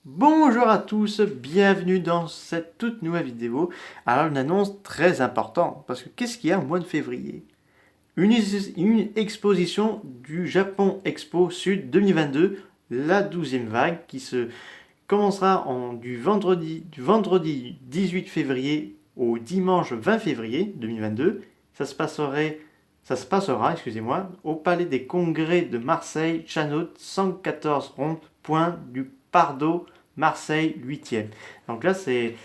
Bonjour à tous, bienvenue dans cette toute nouvelle vidéo. Alors une annonce très importante, parce que qu'est-ce qu'il y a au mois de février? Une exposition du Japon Expo Sud 2022, la 12e vague, qui se commencera du vendredi 18 février au dimanche 20 février 2022. Ça se passera, excusez-moi, au Palais des Congrès de Marseille, Chanotte, 114 rond-point du Pardo, Marseille 8e. Donc là, c'est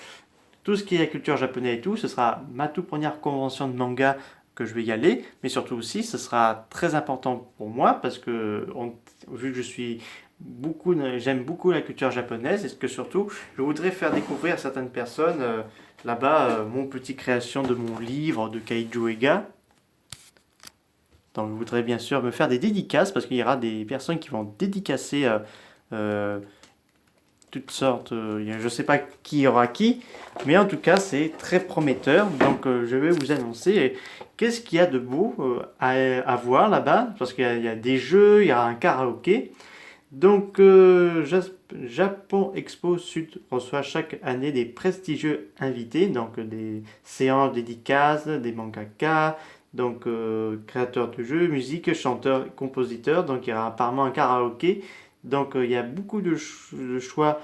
tout ce qui est la culture japonaise et tout. Ce sera ma toute première convention de manga que je vais y aller, mais surtout aussi, ce sera très important pour moi parce que vu que j'aime beaucoup la culture japonaise, et que surtout, je voudrais faire découvrir à certaines personnes là-bas mon petit création de mon livre de Kaijo Ega. Donc je voudrais bien sûr me faire des dédicaces parce qu'il y aura des personnes qui vont dédicacer euh, toutes sortes. Je ne sais pas qui aura qui, mais en tout cas c'est très prometteur. Donc je vais vous annoncer qu'est-ce qu'il y a de beau à voir là-bas parce qu'il y a des jeux, il y a un karaoké. Donc Japon Expo Sud reçoit chaque année des prestigieux invités, donc des séances dédicaces, des mangaka, donc créateurs de jeux, musique, chanteurs, compositeurs. Donc il y aura apparemment un karaoké. Donc il y a beaucoup de choix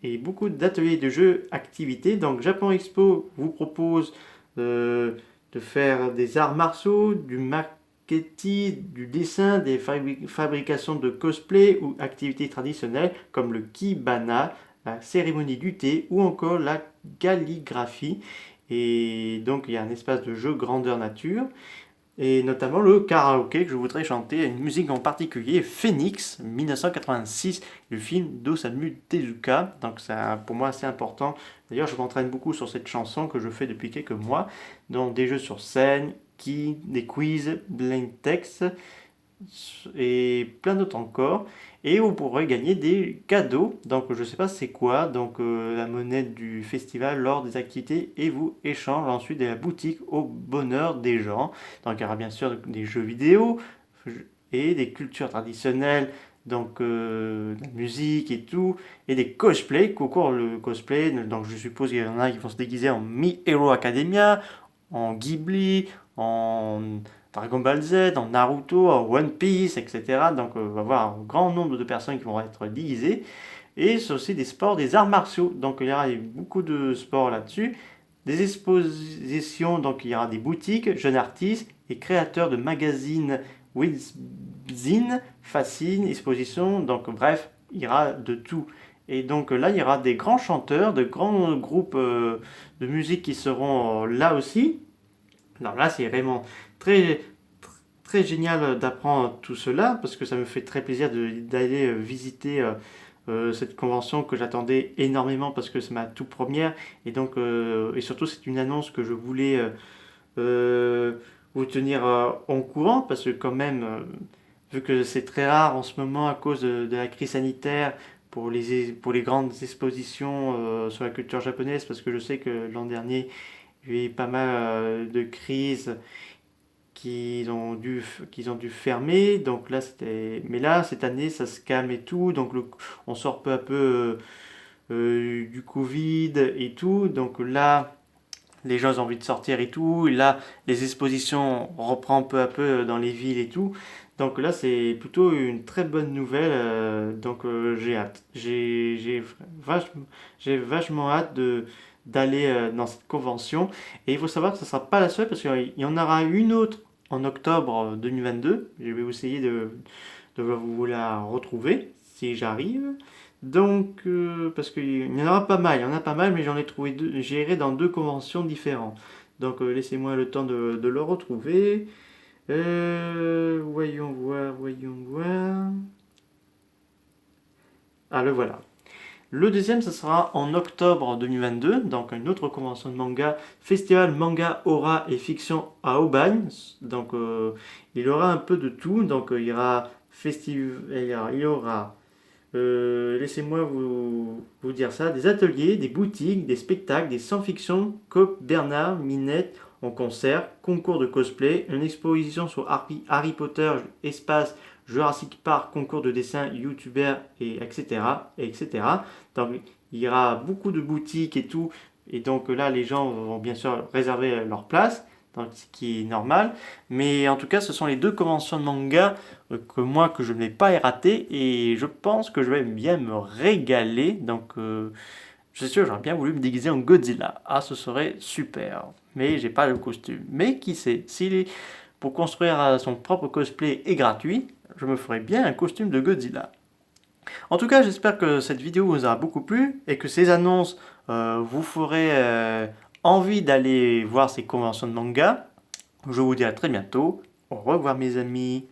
et beaucoup d'ateliers de jeux, activités. Donc Japon Expo vous propose de faire des arts martiaux, du marketing, du dessin, des fabrications de cosplay ou activités traditionnelles comme le kibana, la cérémonie du thé ou encore la calligraphie. Et donc il y a un espace de jeu grandeur nature et notamment le karaoké que je voudrais chanter, une musique en particulier, Phoenix 1986, le film d'Osamu Tezuka. Donc ça, pour moi, c'est important. D'ailleurs, je m'entraîne beaucoup sur cette chanson que je fais depuis quelques mois, dans des jeux sur scène, des quiz, blind text, et plein d'autres encore. Et vous pourrez gagner des cadeaux. Donc je ne sais pas c'est quoi. Donc la monnaie du festival lors des activités et vous échange ensuite de la boutique au bonheur des gens. Donc il y aura bien sûr des jeux vidéo et des cultures traditionnelles. Donc la musique et tout. Et des cosplays. Coucou le cosplay. Donc je suppose qu'il y en a qui vont se déguiser en Mi Hero Academia, en Ghibli, en Dragon Ball Z, en Naruto, en One Piece, etc. Donc on va avoir un grand nombre de personnes qui vont être déguisées. Et c'est aussi des sports, des arts martiaux. Donc il y aura beaucoup de sports là-dessus. Des expositions, donc il y aura des boutiques, jeunes artistes et créateurs de magazines, webzines, fascines, expositions. Donc bref, il y aura de tout. Et donc là, il y aura des grands chanteurs, de grands groupes de musique qui seront là aussi. Alors là, c'est vraiment très, très génial d'apprendre tout cela parce que ça me fait très plaisir d'aller visiter cette convention que j'attendais énormément parce que c'est ma toute première et donc et surtout c'est une annonce que je voulais euh, vous tenir en courant parce que quand même vu que c'est très rare en ce moment à cause de la crise sanitaire pour les grandes expositions sur la culture japonaise parce que je sais que l'an dernier il y a eu pas mal de crises qu'ils ont dû fermer. Donc là, mais là, cette année, ça se calme et tout. Donc on sort peu à peu du Covid et tout. Donc là, les gens ont envie de sortir et tout. Et là, les expositions reprennent peu à peu dans les villes et tout. Donc là, c'est plutôt une très bonne nouvelle. Donc j'ai hâte. J'ai vachement hâte d'aller dans cette convention. Et il faut savoir que ce ne sera pas la seule parce qu'il y en aura une autre en octobre 2022. Je vais essayer de vous la retrouver si j'arrive. Donc, parce qu'il y en aura pas mal, il y en a pas mal, mais j'en ai trouvé deux, j'irai dans deux conventions différentes. Donc, laissez-moi le temps de le retrouver. Voyons voir, voyons voir. Ah, le voilà. Le deuxième, ce sera en octobre 2022, donc une autre convention de manga, Festival Manga, Aura et Fiction à Aubagne. Donc il y aura un peu de tout, donc il y aura laissez-moi vous dire ça, des ateliers, des boutiques, des spectacles, des sans-fiction, Coop Bernard, Minette en concert, concours de cosplay, une exposition sur Harry Potter, espace, Jurassic Park, concours de dessin, youtubeur, et etc., etc. Donc il y aura beaucoup de boutiques et tout, et donc là les gens vont bien sûr réserver leur place, donc ce qui est normal. Mais en tout cas, ce sont les deux conventions de manga que je ne vais pas rater, et je pense que je vais bien me régaler. Donc je suis sûr, j'aurais bien voulu me déguiser en Godzilla. Ah, ce serait super. Mais j'ai pas le costume. Mais qui sait, si pour construire son propre cosplay est gratuit, je me ferais bien un costume de Godzilla. En tout cas, j'espère que cette vidéo vous aura beaucoup plu et que ces annonces vous feraient envie d'aller voir ces conventions de manga. Je vous dis à très bientôt. Au revoir mes amis.